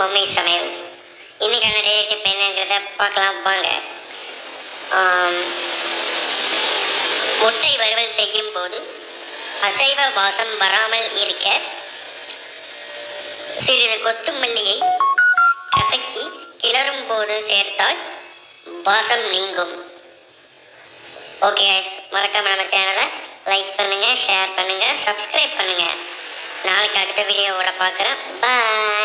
Mummy சமையல். இன்றைக்கான daily tip என்னங்கிறத பார்க்கலாம் வாங்க. முட்டை வறுவல் செய்யும் போது அசைவ வாசம் வராமல் இருக்க சிறிது கொத்தமல்லியை கசக்கி கிளறும் போது சேர்த்தால் வாசம் நீங்கும். ஓகே கைஸ், மறக்காம நம்ம சேனலை லைக் பண்ணுங்கள், ஷேர் பண்ணுங்கள், சப்ஸ்கிரைப் பண்ணுங்கள். நாளைக்கு அடுத்த வீடியோவோட பார்க்குறேன். பாய்.